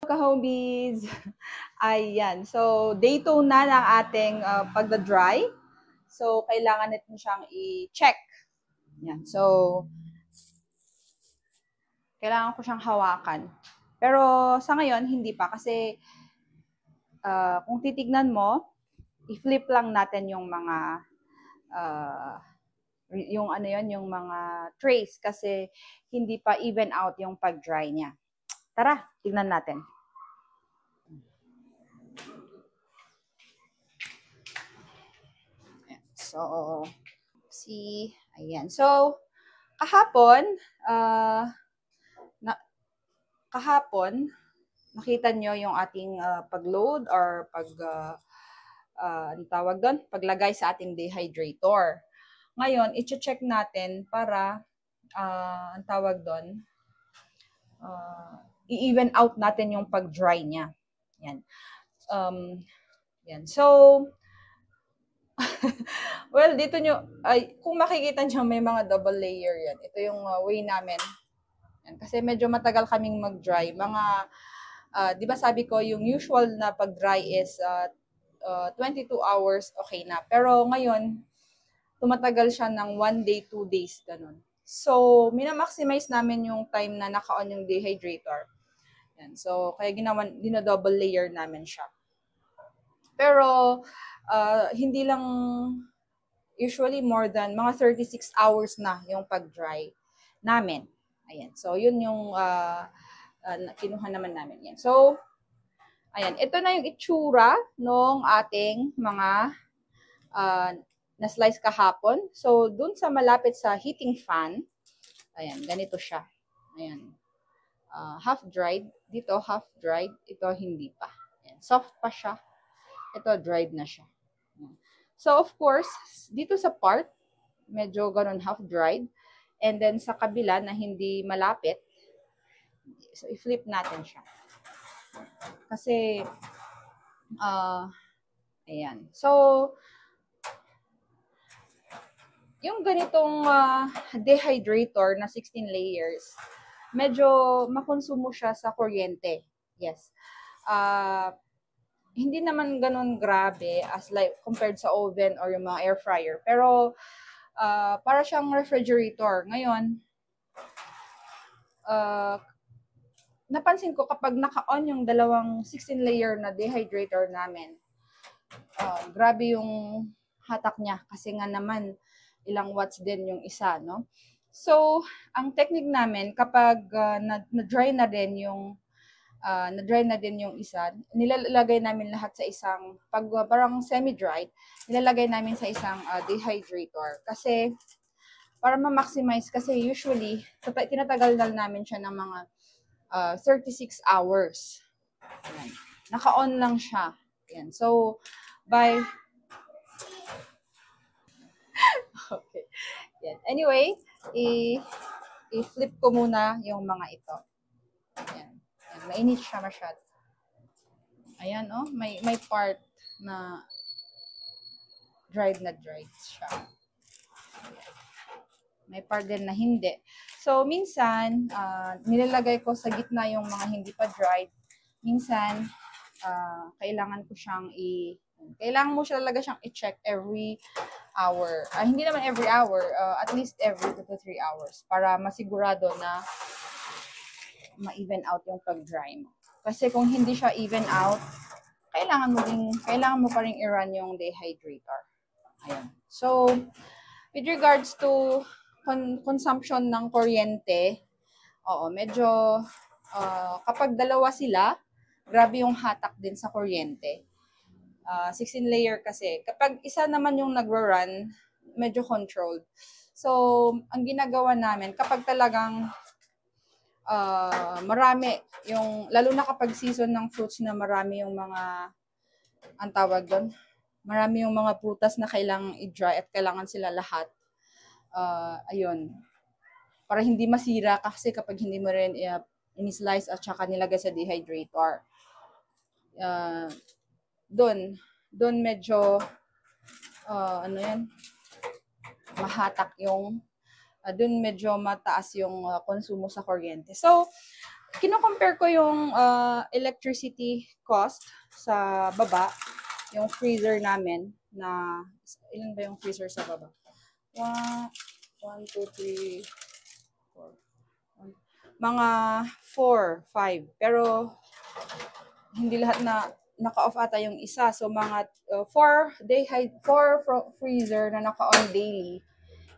Ka-homies! Ayan. So, day 2 na ng ating pagda-dry. So, kailangan natin siyang i-check. Ayan. So, kailangan ko siyang hawakan. Pero sa ngayon, hindi pa. Kasi kung titignan mo, i-flip lang natin yung mga yung mga trays kasi hindi pa even out yung pag-dry niya. Tara, tignan natin. So, ayan. So, kahapon, nakita nyo yung ating pag-load or paglagay sa ating dehydrator. Ngayon, i-check natin para, i-even out natin yung pag-dry niya. Yan. Yan. So, well, dito kung makikita nyo, may mga double layer yan. Ito yung way namin. Yan. Kasi medyo matagal kaming mag-dry. Di ba sabi ko, yung usual na pag-dry is 22 hours, okay na. Pero ngayon, tumatagal siya ng 1 day, 2 days, ganun. So, minamaximize namin yung time na naka-on yung dehydrator. Yan. So, kaya dino-double layer namin siya. Pero, hindi lang, usually more than mga 36 hours na yung pag-dry namin. Ayan. So, yun yung kinuha naman namin yan. So, ayan. Ito na yung itsura ng ating mga na-slice kahapon. So, dun sa malapit sa heating fan, ayan, ganito siya. Ayan. Half-dried. Dito, half-dried. Ito, hindi pa. Ayan. Soft pa siya. Ito, dried na siya. Ayan. So, of course, dito sa part, medyo ganun half-dried. And then, sa kabila na hindi malapit, so, i-flip natin siya. Kasi, ayan. So, yung ganitong dehydrator na 16 layers, medyo makonsumo siya sa kuryente. Yes. Hindi naman ganun grabe as like compared sa oven or yung mga air fryer. Pero, para siyang refrigerator. Ngayon, napansin ko kapag naka-on yung dalawang 16 layer na dehydrator namin, grabe yung hatak niya. Kasi nga naman, ilang watts din yung isa, no? So, ang technique namin, kapag na-dry na din yung isa, nilalagay namin lahat sa isang, parang semi-dried, nilalagay namin sa isang dehydrator. Kasi, para ma-maximize, kasi usually, tinatagal namin siya ng mga 36 hours. Ayan. Naka-on lang siya. Ayan. So, okay. Yan. Anyway, i-flip ko muna yung mga ito. Ayan. Ayan. Mainit siya masyado. Ayan, oh. May part na dried siya. Ayan. May part din na hindi. So, minsan, nilalagay ko sa gitna yung mga hindi pa dried. Minsan, kailangan ko siyang kailangan mo siya talaga siyang i-check every hour. Hindi naman every hour, at least every 2 to 3 hours para masigurado na ma-even out yung pag-dry mo. Kasi kung hindi siya even out, kailangan mo pa ring i-run yung dehydrator. Ayan. So, with regards to consumption ng kuryente, medyo kapag dalawa sila, grabe yung hatak din sa kuryente. 16 layer kasi. Kapag isa naman yung nagro-run, medyo controlled. So, ang ginagawa namin, kapag talagang marami yung, lalo na kapag season ng fruits na marami yung mga, ang tawag doon, marami yung mga prutas na kailangang i-dry at kailangan sila lahat. Ayun. Para hindi masira kasi kapag hindi mo rin in-slice at saka nilagay sa dehydrator. Doon medyo mahatak yung doon medyo mataas yung konsumo sa kuryente. So, kino-compare ko yung electricity cost sa baba, yung freezer namin na, ilan ba yung freezer sa baba? 1, 2, 3, 4. Mga 4, 5. Pero, hindi lahat na naka-off ata yung isa. So, mga 4 freezer na naka-on daily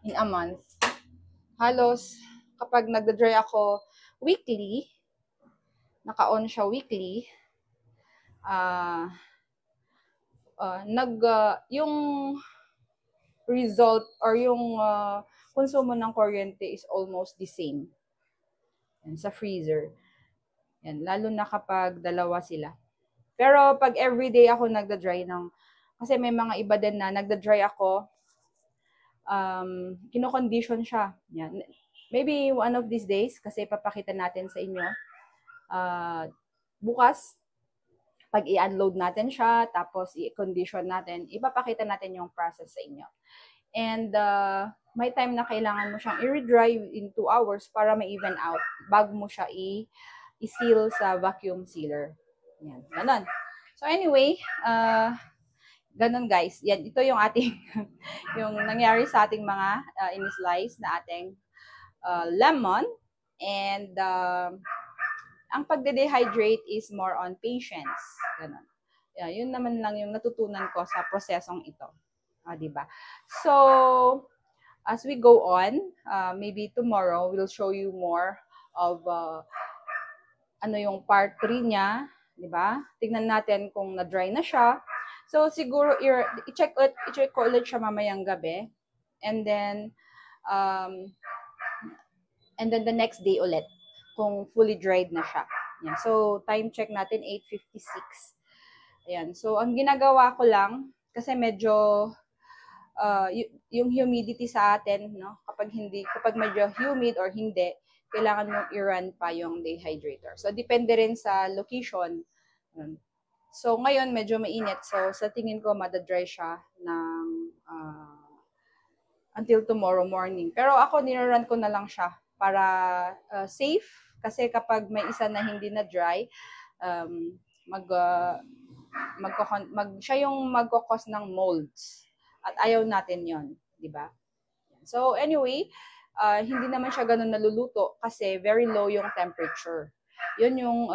in a month. Halos, kapag nagda-dry ako weekly, naka-on siya weekly, yung result or yung konsumo ng kuryente is almost the same. Yan, sa freezer. Yan, lalo na kapag dalawa sila. Pero pag everyday ako nagda-dry kasi may mga iba din na nagda-dry ako, kino-condition siya. Yan. Maybe one of these days, kasi papakita natin sa inyo, bukas, pag i-unload natin siya, tapos i-condition natin, ipapakita natin yung process sa inyo. And may time na kailangan mo siyang i-dry in 2 hours para ma-even out bago mo siya i-seal sa vacuum sealer. Yan, ganun. So anyway, ganun guys. Yan, ito yung ating, yung nangyari sa ating mga in-slice na ating lemon. And ang pagde-dehydrate is more on patience. Ganun. Yun naman lang yung natutunan ko sa prosesong ito. Diba? So, as we go on, maybe tomorrow, we'll show you more of ano yung part 3 niya. Diba? Tignan natin kung na-dry na siya. So, siguro, i-check ko ulit siya mamayang gabi. And then the next day ulit, kung fully dried na siya. Yan. So, time check natin, 8:56. Ayan. So, ang ginagawa ko lang, kasi medyo, yung humidity sa atin, no? Kapag medyo humid or hindi, kailangan mo i-run pa yung dehydrator. So, depende rin sa location. So, ngayon, medyo mainit. So, sa tingin ko, madadry siya ng until tomorrow morning. Pero ako, nirarun ko na lang siya para safe. Kasi kapag may isa na hindi na dry, siya yung magkakos ng molds. At ayaw natin yon, di ba? So anyway, hindi naman siya ganun naluluto kasi very low yung temperature. Yun yung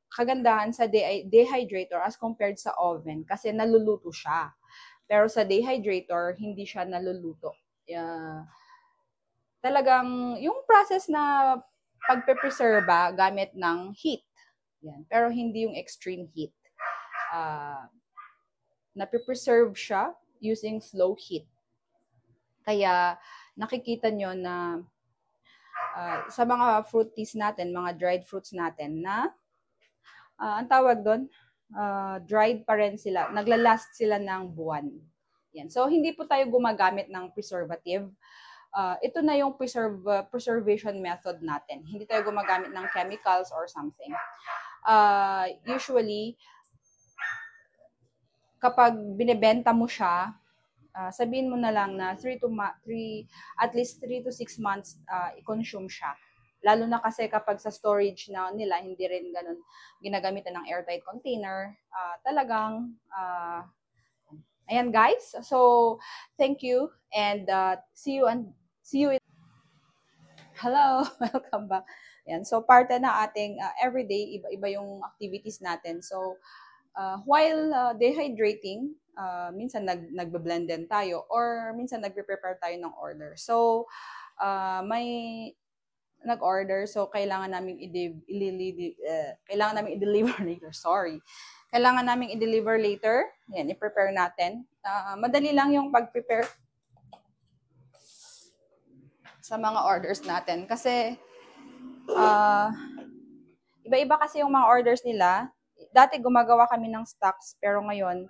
kagandahan sa dehydrator as compared sa oven kasi naluluto siya. Pero sa dehydrator, hindi siya naluluto. Talagang yung process na pagpe-preserba gamit ng heat. Yan. Pero hindi yung extreme heat. Nape-preserve siya using slow heat. Kaya nakikita nyo na sa mga fruit teas natin, mga dried fruits natin na ang tawag doon, dried pa rin sila. Naglalast sila ng buwan. Yan. So, hindi po tayo gumagamit ng preservative. Ito na yung preservation method natin. Hindi tayo gumagamit ng chemicals or something. Usually, kapag binebenta mo siya, sabihin mo na lang na at least 3 to 6 months i-consume siya. Lalo na kasi kapag sa storage na nila, hindi rin ganun ginagamitan ng airtight container. Talagang, ayan guys. So, thank you and see you. Hello, welcome back. Ayan, so parte na ating everyday, iba-iba yung activities natin. So, while dehydrating, minsan nagbe-blend din tayo or minsan nagpe-prepare tayo ng order. So, may nag-order, so kailangan naming i-deliver later. Sorry. Kailangan naming i-deliver later. Yan, i-prepare natin. Madali lang yung pag-prepare sa mga orders natin. Kasi, iba-iba kasi yung mga orders nila. Dati gumagawa kami ng stocks, pero ngayon,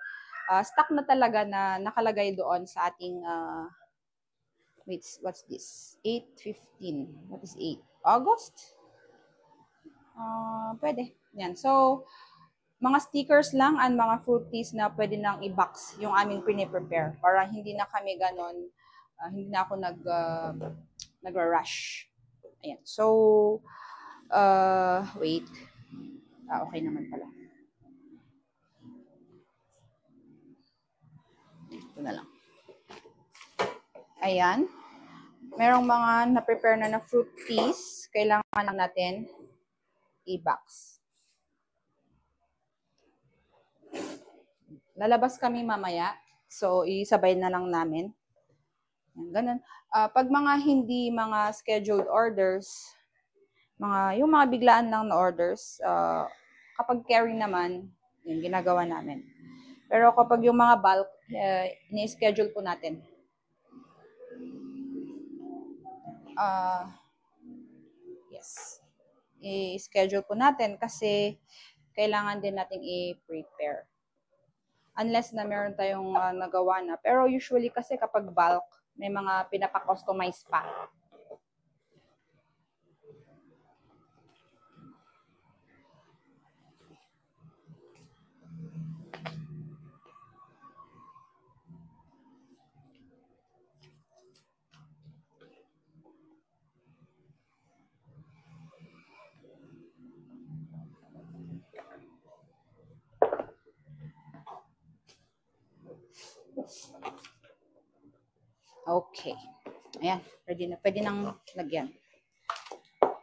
stock na talaga na nakalagay doon sa ating, wait, what's this? 8/15. What is 8? August? Pwede. Yan. So, mga stickers lang and mga fruities na pwede nang i-box yung aming piniprepare para hindi na kami ganon, hindi na ako nag-rush. Ayan. So, Wait. Okay naman pala. Ito na lang. Ayan. Merong mga na-prepare na fruit teas. Kailangan lang natin i-box. Lalabas kami mamaya. So, isabay na lang namin. Ganun. Pag mga hindi mga scheduled orders, yung mga biglaan lang na orders, kapag carry naman, yung ginagawa namin. Pero kapag yung mga bulk, ini-schedule po natin. Yes. I-schedule po natin kasi kailangan din nating i-prepare. Unless na meron tayong nagawa na. Pero usually kasi kapag bulk, may mga pinapa-customize pa. Okay. Ayan, ready na. Pwede nang lagyan.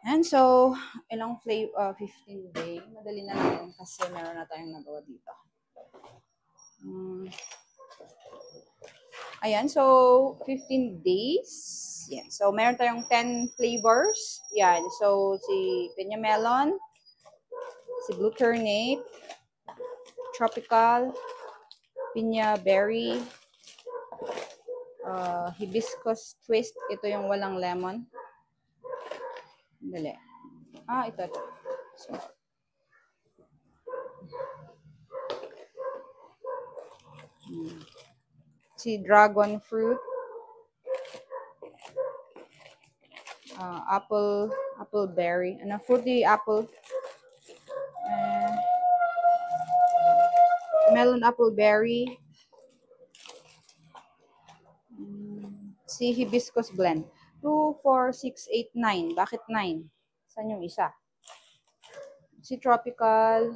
And so, ilang flavor, 15 day. Madali na lang yun kasi meron na tayong nagawa dito. Ayan, so 15 days. Yan. So, meron tayong 10 flavors. Yan. So, si Piña Melon, si Blue Ternate, Tropical, Piña Berry, Hibiscus Twist. Ito yung walang lemon. Dali. Ito. So, si Dragon Fruit. Apple berry. Fruity apple. Melon apple berry. Si Hibiscus blend. 2, 4, 6, 8, 9. Bakit 9? Saan yung isa? Si Tropical.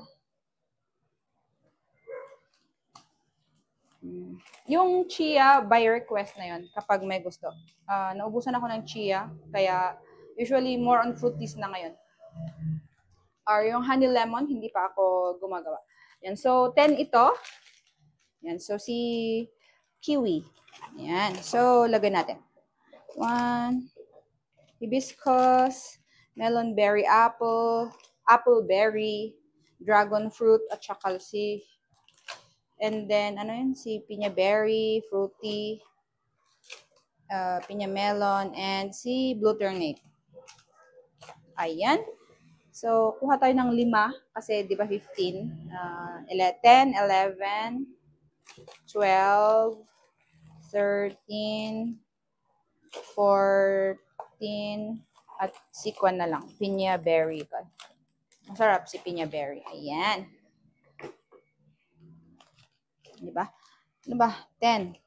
Yung chia by request na yon kapag may gusto. Naubusan ako ng chia, kaya usually more on fruities na ngayon. Or yung honey lemon, hindi pa ako gumagawa. Yan, so 10 ito. Yan, so si kiwi. Yan, so lagay natin. 1, hibiscus, melon berry apple, apple berry, dragon fruit, at saka si and then, si piña berry, fruity, piña melon, and si blue ternate. Ayan. So, kuha tayo ng 5 kasi di ba 15? 10, 11, 12, 13, 14, at si Kwan na lang. Piña berry. Masarap si piña berry. Ayan. Diba? Ano ba? 10,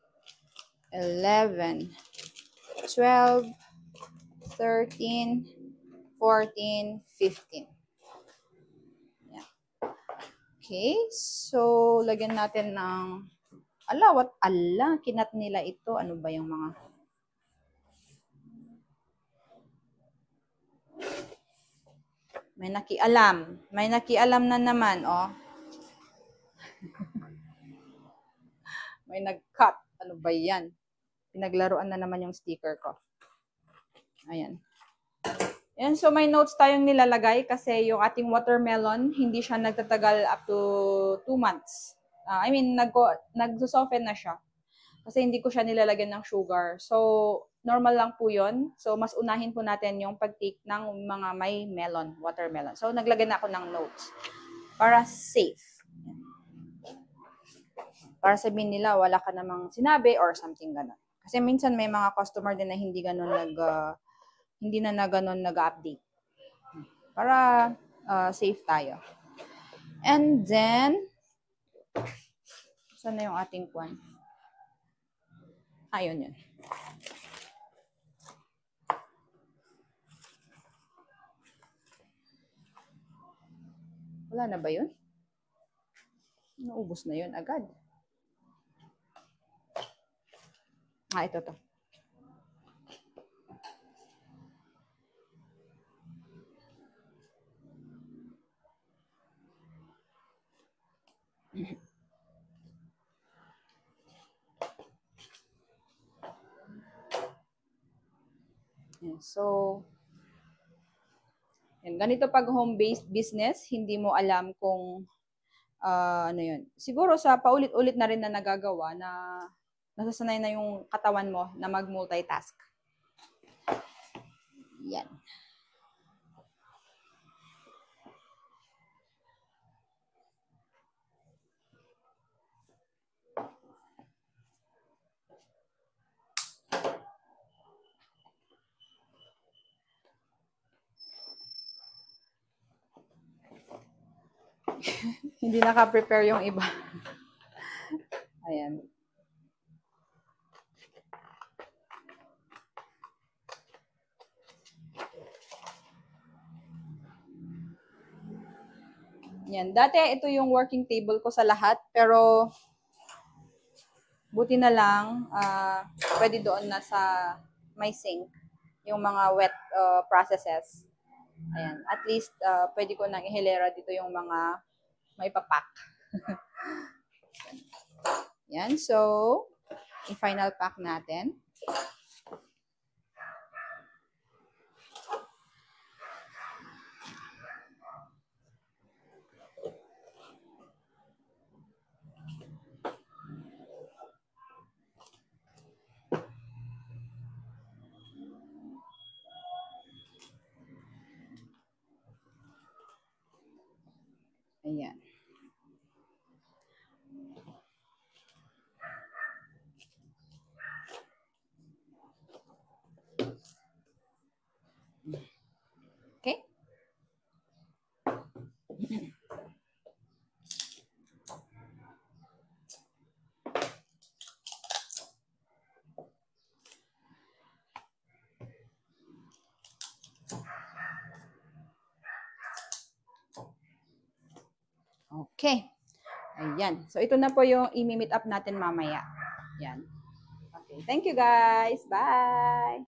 11, 12, 13, 14, 15. Yan. Okay. So, lagyan natin ng kinat nila ito. Ano ba yung mga may nakialam. May nakialam na naman, oh. May nag-cut. Ano ba yan? Pinaglaruan na naman yung sticker ko. Ayan. Ayan, so may notes tayong nilalagay kasi yung ating watermelon, hindi siya nagtatagal up to 2 months. Nagsusoften na siya. Kasi hindi ko siya nilalagyan ng sugar. So, normal lang po yun. So, mas unahin po natin yung pag-take ng mga may melon, watermelon. So, naglagay na ako ng notes para safe. Para sabihin nila, wala ka namang sinabi or something gano'n. Kasi minsan may mga customer din na hindi gano'n nag-update. Para safe tayo. And then, saan na yung ating kwan? Yun. Wala na ba yun? Naubos na yun agad. Ito to. So, ganito pag home-based business, hindi mo alam kung ano yun. Siguro sa paulit-ulit na rin na nagagawa na nasasanay na yung katawan mo na mag-multitask. Yan. Hindi naka-prepare yung iba. Ayan. Yan. Dati ito yung working table ko sa lahat, pero buti na lang, pwede doon na sa may sink yung mga wet processes. Ayan. At least, pwede ko nang ihilera dito yung mga may papak. Yan. So, i-final pack natin. Ayan. Okay? Okay. Ayan. So, ito na po yung i-meet up natin mamaya. Ayan. Okay. Thank you, guys. Bye!